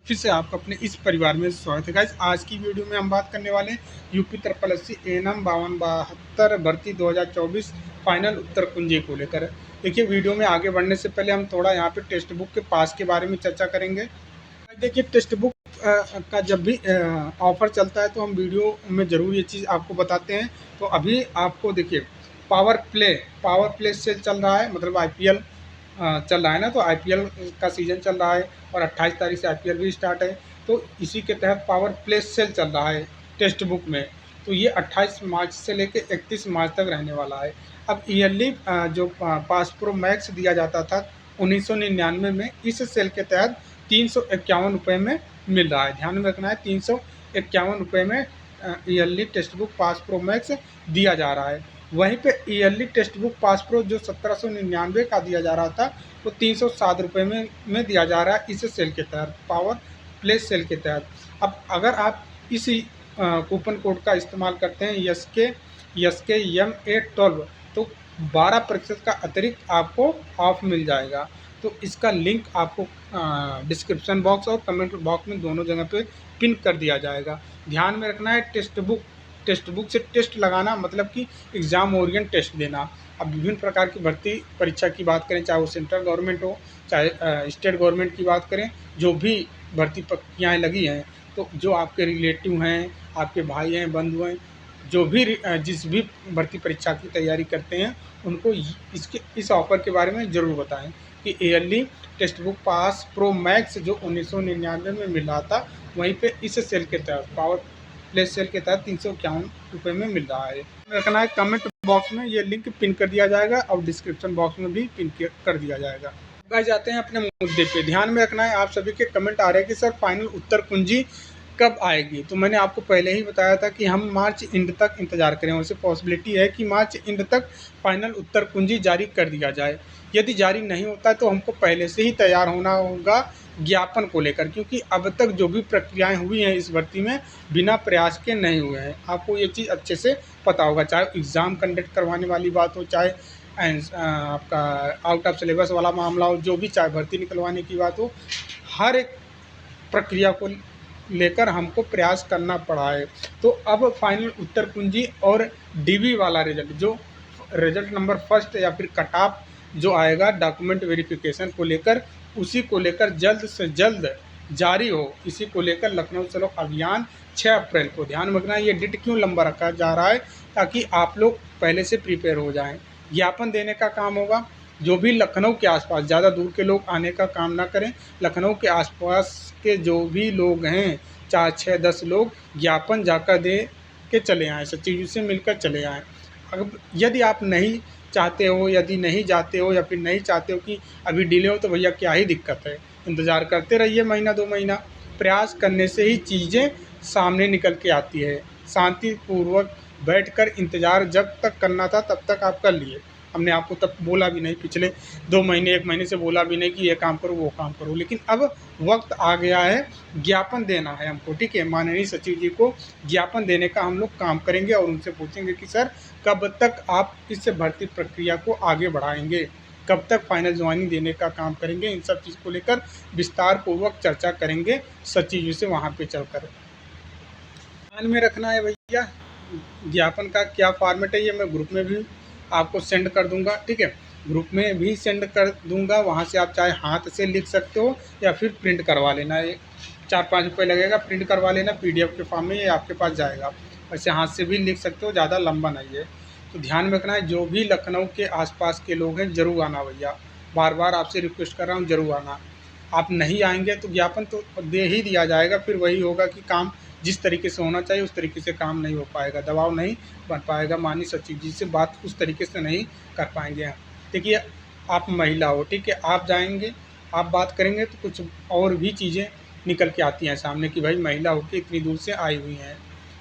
फिर से आपका अपने इस परिवार में स्वागत है गाइस। आज की वीडियो में हम बात करने वाले हैं यूपी 80 एएनएम 5272 भर्ती 2024 फाइनल उत्तर कुंजी को लेकर। देखिए, वीडियो में आगे बढ़ने से पहले हम थोड़ा यहाँ पे टेक्स्ट बुक के पास के बारे में चर्चा करेंगे। देखिए, टेक्स्ट बुक का जब भी ऑफर चलता है तो हम वीडियो में ज़रूर ये चीज़ आपको बताते हैं। तो अभी आपको देखिए, पावर प्ले सेल चल रहा है, मतलब आईपीएल चल रहा है ना, तो आईपीएल का सीज़न चल रहा है और 28 तारीख से आईपीएल भी स्टार्ट है। तो इसी के तहत पावर प्ले सेल चल रहा है टेक्स्ट बुक में। तो ये 28 मार्च से लेकर 31 मार्च तक रहने वाला है। अब ईयरली जो पास प्रो मैक्स दिया जाता था 1999 में, इस सेल के तहत 351 रुपये में मिल रहा है। ध्यान में रखना है, 351 रुपये में yearly text book pass pro max दिया जा रहा है। वहीं पे yearly text book pass pro जो 1799 का दिया जा रहा था, वो 307 रुपये में दिया जा रहा है इस सेल के तहत, पावर प्ले सेल के तहत। अब अगर आप इसी कूपन कोड का इस्तेमाल करते हैं YSK तो 12% का अतिरिक्त आपको ऑफ मिल जाएगा। तो इसका लिंक आपको डिस्क्रिप्शन बॉक्स और कमेंट बॉक्स में दोनों जगह पे पिन कर दिया जाएगा। ध्यान में रखना है, टेक्स्ट बुक से टेस्ट लगाना मतलब कि एग्ज़ाम ओरिएंट टेस्ट देना। अब विभिन्न प्रकार की भर्ती परीक्षा की बात करें, चाहे वो सेंट्रल गवर्नमेंट हो चाहे स्टेट गवर्नमेंट की बात करें, जो भी भर्ती प्रक्रियाएँ लगी हैं, तो जो आपके रिलेटिव हैं, आपके भाई हैं, बंधु हैं, जो भी जिस भी भर्ती परीक्षा की तैयारी करते हैं, उनको इस ऑफ़र के बारे में ज़रूर बताएं कि yearly text book pass pro max जो 1999 में मिल रहा था, वहीं पे इस सेल के तहत पावर प्ले सेल के तहत 351 रुपये में मिल रहा है। रखना है, कमेंट बॉक्स में ये लिंक पिन कर दिया जाएगा और डिस्क्रिप्शन बॉक्स में भी पिन कर दिया जाएगा। गाइस, जाते हैं अपने मुद्दे पे। ध्यान में रखना है, आप सभी के कमेंट आ रहे हैं कि सर फाइनल उत्तर कुंजी कब आएगी। तो मैंने आपको पहले ही बताया था कि हम मार्च एंड तक इंतज़ार करें। वैसे पॉसिबिलिटी है कि मार्च एंड तक फाइनल उत्तर कुंजी जारी कर दिया जाए। यदि जारी नहीं होता है तो हमको पहले से ही तैयार होना होगा ज्ञापन को लेकर, क्योंकि अब तक जो भी प्रक्रियाएं हुई हैं इस भर्ती में बिना प्रयास के नहीं हुए हैं। आपको ये चीज़ अच्छे से पता होगा, चाहे एग्ज़ाम कंडक्ट करवाने वाली बात हो, चाहे आपका आउट ऑफ सिलेबस वाला मामला हो, जो भी, चाहे भर्ती निकलवाने की बात हो, हर एक प्रक्रिया को लेकर हमको प्रयास करना पड़ा है। तो अब फाइनल उत्तर कुंजी और डीबी वाला रिजल्ट, जो रिजल्ट नंबर फर्स्ट या फिर कट ऑफ जो आएगा डॉक्यूमेंट वेरिफिकेशन को लेकर, उसी को लेकर जल्द से जल्द जारी हो। इसी को लेकर लखनऊ चलो अभियान 6 अप्रैल को। ध्यान रखना, ये डेट क्यों लंबा रखा जा रहा है, ताकि आप लोग पहले से प्रिपेयर हो जाएं। ज्ञापन देने का काम होगा। जो भी लखनऊ के आसपास, ज़्यादा दूर के लोग आने का काम ना करें। लखनऊ के आसपास के जो भी लोग हैं, 4, 6, 10 लोग, ज्ञापन जाकर दे के चले आएँ, सचिव जी से मिलकर चले आएँ। अब यदि आप नहीं चाहते हो, यदि नहीं जाते हो या फिर नहीं चाहते हो कि अभी डिले हो, तो भैया क्या ही दिक्कत है, इंतज़ार करते रहिए महीना 2 महीना। प्रयास करने से ही चीज़ें सामने निकल के आती है। शांतिपूर्वक बैठकर इंतज़ार जब तक करना था तब तक आप कर लिए। हमने आपको तब बोला भी नहीं, पिछले 2 महीने 1 महीने से बोला भी नहीं कि ये काम करो वो काम करो, लेकिन अब वक्त आ गया है, ज्ञापन देना है हमको, ठीक है। माननीय सचिव जी को ज्ञापन देने का हम लोग काम करेंगे और उनसे पूछेंगे कि सर कब तक आप इस भर्ती प्रक्रिया को आगे बढ़ाएंगे, कब तक फाइनल ज्वाइनिंग देने का काम करेंगे। इन सब चीज़ को लेकर विस्तार पूर्वक चर्चा करेंगे सचिव जी से वहाँ पे चलकर। ध्यान में रखना है भैया, ज्ञापन का क्या फॉर्मेट है, ये मैं ग्रुप में भी आपको सेंड कर दूंगा, ठीक है। ग्रुप में भी सेंड कर दूंगा, वहाँ से आप चाहे हाथ से लिख सकते हो या फिर प्रिंट करवा लेना। ये 4-5 रुपये लगेगा, प्रिंट करवा लेना, पीडीएफ के फॉर्म में ये आपके पास जाएगा। वैसे हाथ से भी लिख सकते हो, ज़्यादा लंबा नहीं है। तो ध्यान में रखना है, जो भी लखनऊ के आसपास के लोग हैं ज़रूर आना भैया, बार बार आपसे रिक्वेस्ट कर रहा हूँ, ज़रूर आना। आप नहीं आएंगे तो ज्ञापन तो दे ही दिया जाएगा, फिर वही होगा कि काम जिस तरीके से होना चाहिए उस तरीके से काम नहीं हो पाएगा, दबाव नहीं बन पाएगा, माननीय सचिव जी से बात उस तरीके से नहीं कर पाएंगे हम। देखिए, आप महिला हो, ठीक है, आप जाएंगे, आप बात करेंगे तो कुछ और भी चीज़ें निकल के आती हैं सामने कि भाई महिला होकर इतनी दूर से आई हुई हैं,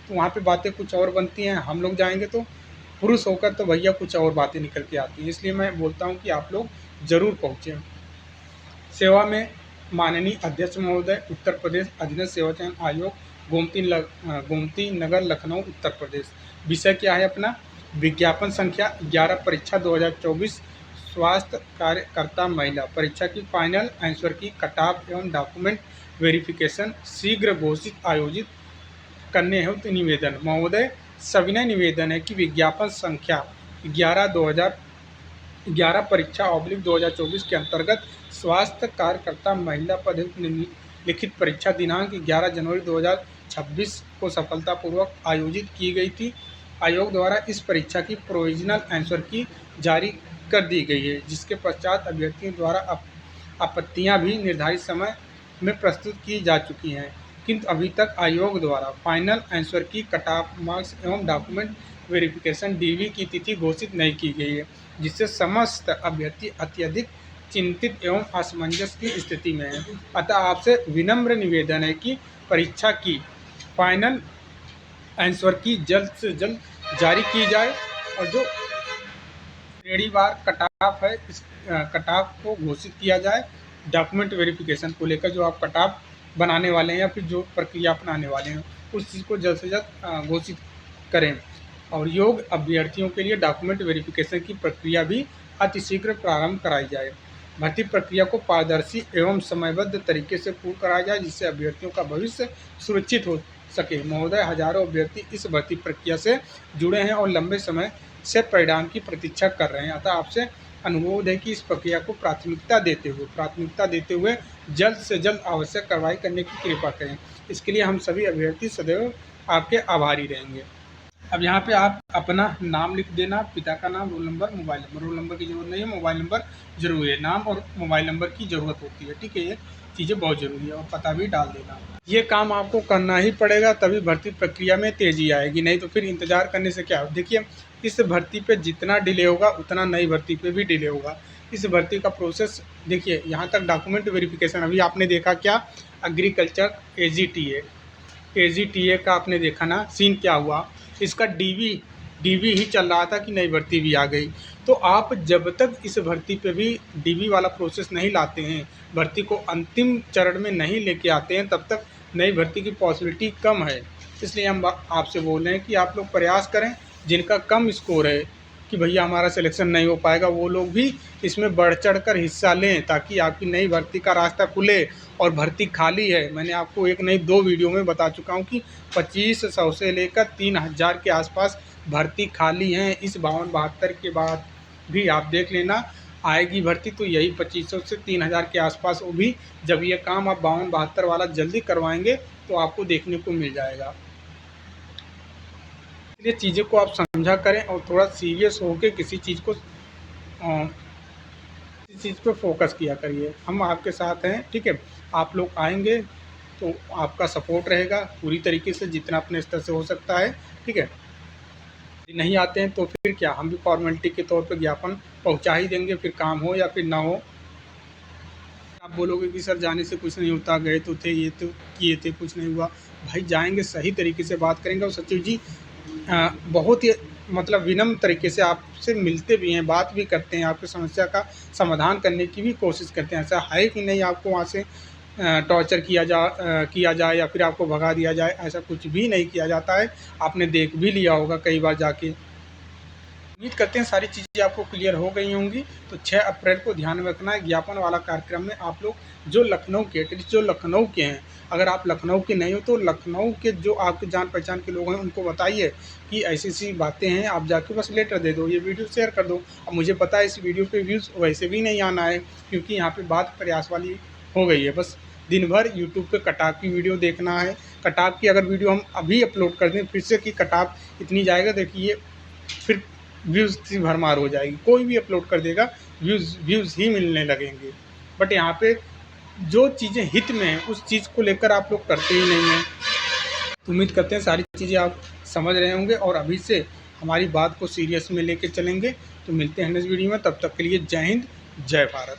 तो वहाँ पे बातें कुछ और बनती हैं। हम लोग जाएंगे तो पुरुष होकर तो भैया कुछ और बातें निकल के आती हैं। इसलिए मैं बोलता हूँ कि आप लोग ज़रूर पहुँचें। सेवा में माननीय अध्यक्ष महोदय, उत्तर प्रदेश अधीनस्थ सेवा चयन आयोग, गोमती नगर, लखनऊ, उत्तर प्रदेश। विषय क्या है अपना, विज्ञापन संख्या 11, परीक्षा 2024, स्वास्थ्य कार्यकर्ता महिला। परीक्षा की फाइनल आंसर की कट ऑफ एवं डॉक्यूमेंट वेरिफिकेशन शीघ्र घोषित आयोजित करने हेतु निवेदन। महोदय, सविनय निवेदन है कि विज्ञापन संख्या 11/2011 परीक्षा/2024 के अंतर्गत स्वास्थ्य कार्यकर्ता महिला पद हेतु निम्नलिखित परीक्षा दिनांक 11 जनवरी 2026 को सफलतापूर्वक आयोजित की गई थी। आयोग द्वारा इस परीक्षा की प्रोविजनल आंसर की जारी कर दी गई है, जिसके पश्चात अभ्यर्थियों द्वारा आपत्तियां भी निर्धारित समय में प्रस्तुत की जा चुकी हैं, किंतु अभी तक आयोग द्वारा फाइनल आंसर की कट ऑफ मार्क्स एवं डॉक्यूमेंट वेरिफिकेशन डीवी की तिथि घोषित नहीं की गई है, जिससे समस्त अभ्यर्थी अत्यधिक चिंतित एवं असमंजस की स्थिति में है। अतः आपसे विनम्र निवेदन है कि परीक्षा की फाइनल आंसर की जल्द से जल्द जारी की जाए और जो श्रेणीवार कट ऑफ है, इस कट ऑफ को घोषित किया जाए। डॉक्यूमेंट वेरिफिकेशन को लेकर जो आप कट ऑफ बनाने वाले हैं या फिर जो प्रक्रिया अपनाने वाले हैं, उस चीज़ को जल्द से जल्द घोषित करें। और योग्य अभ्यर्थियों के लिए डॉक्यूमेंट वेरिफिकेशन की प्रक्रिया भी अतिशीघ्र प्रारंभ कराई जाए। भर्ती प्रक्रिया को पारदर्शी एवं समयबद्ध तरीके से पूर्ण कराया जाए, जिससे अभ्यर्थियों का भविष्य सुरक्षित हो सके। महोदय, हजारों अभ्यर्थी इस भर्ती प्रक्रिया से जुड़े हैं और लंबे समय से परिणाम की प्रतीक्षा कर रहे हैं। अतः आपसे अनुरोध है कि इस प्रक्रिया को प्राथमिकता देते हुए जल्द से जल्द आवश्यक कार्रवाई करने की कृपा करें। इसके लिए हम सभी अभ्यर्थी सदैव आपके आभारी रहेंगे। अब यहाँ पे आप अपना नाम लिख देना, पिता का नाम, roll number, mobile number. Roll number की ज़रूरत नहीं है, मोबाइल नंबर जरूरी है। नाम और मोबाइल नंबर की ज़रूरत होती है, ठीक है। ये चीज़ें बहुत ज़रूरी है। और पता भी डाल देना। ये काम आपको करना ही पड़ेगा, तभी भर्ती प्रक्रिया में तेज़ी आएगी, नहीं तो फिर इंतज़ार करने से क्या हो। देखिए, इस भर्ती पे जितना डिले होगा उतना नई भर्ती पे भी डिले होगा। इस भर्ती का प्रोसेस देखिए, यहाँ तक डॉक्यूमेंट वेरिफिकेशन अभी आपने देखा क्या, एग्रीकल्चर AGTA का आपने देखा ना सीन क्या हुआ। इसका डीवी ही चल रहा था कि नई भर्ती भी आ गई। तो आप जब तक इस भर्ती पे भी डीवी वाला प्रोसेस नहीं लाते हैं, भर्ती को अंतिम चरण में नहीं लेके आते हैं, तब तक नई भर्ती की पॉसिबिलिटी कम है। इसलिए हम आपसे बोल रहे हैं कि आप लोग प्रयास करें। जिनका कम स्कोर है कि भैया हमारा सिलेक्शन नहीं हो पाएगा, वो लोग भी इसमें बढ़ चढ़ कर हिस्सा लें, ताकि आपकी नई भर्ती का रास्ता खुले। और भर्ती खाली है, मैंने आपको एक नहीं 2 वीडियो में बता चुका हूँ कि 2500 से लेकर 3000 के आसपास भर्ती खाली हैं। इस 52-72 के बाद भी आप देख लेना आएगी भर्ती, तो यही 2500 से 3000 के आसपास। वो भी जब ये काम आप 52-72 वाला जल्दी करवाएंगे तो आपको देखने को मिल जाएगा। इसलिए चीज़ों को आप समझा करें और थोड़ा सीरियस होकर किसी चीज़ पे फोकस किया करिए। हम आपके साथ हैं, ठीक है। आप लोग आएंगे तो आपका सपोर्ट रहेगा पूरी तरीके से, जितना अपने स्तर से हो सकता है, ठीक है। नहीं आते हैं तो फिर क्या, हम भी फॉर्मेलिटी के तौर पे ज्ञापन पहुंचा ही देंगे, फिर काम हो या फिर ना हो। आप बोलोगे कि सर जाने से कुछ नहीं होता, गए तो थे, ये तो किए थे, कुछ नहीं हुआ। भाई जाएंगे, सही तरीके से बात करेंगे। और सचिव जी बहुत ही मतलब विनम्र तरीके से आपसे मिलते भी हैं, बात भी करते हैं, आपकी समस्या का समाधान करने की भी कोशिश करते हैं। ऐसा है कि नहीं आपको वहाँ से टॉर्चर किया जाए या फिर आपको भगा दिया जाए, ऐसा कुछ भी नहीं किया जाता है। आपने देख भी लिया होगा कई बार जाके। उम्मीद करते हैं सारी चीज़ें आपको क्लियर हो गई होंगी। तो 6 अप्रैल को ध्यान में रखना है, ज्ञापन वाला कार्यक्रम में आप लोग जो लखनऊ के, एटलीस्ट जो लखनऊ के हैं, अगर आप लखनऊ के नहीं हो तो लखनऊ के जो आपके जान पहचान के लोग हैं उनको बताइए कि ऐसी ऐसी बातें हैं। आप जाके बस लेटर दे दो, ये वीडियो शेयर कर दो। अब मुझे पता है इस वीडियो पे व्यूज़ वैसे भी नहीं आना है, क्योंकि यहाँ पे बात प्रयास वाली हो गई है। बस दिन भर यूट्यूब पे कटाप की वीडियो देखना है। कटाप की अगर वीडियो हम अभी अपलोड कर दें फिर से कि कटाप इतनी जाएगा, देखिए फिर व्यूज़ की भरमार हो जाएगी। कोई भी अपलोड कर देगा, व्यूज़ ही मिलने लगेंगे। बट यहाँ पे जो चीज़ें हित में हैं उस चीज़ को लेकर आप लोग करते ही नहीं हैं। तो उम्मीद करते हैं सारी चीज़ें आप समझ रहे होंगे और अभी से हमारी बात को सीरियस में लेके चलेंगे। तो मिलते हैं नेक्स्ट वीडियो में, तब तक के लिए जय हिंद, जय भारत।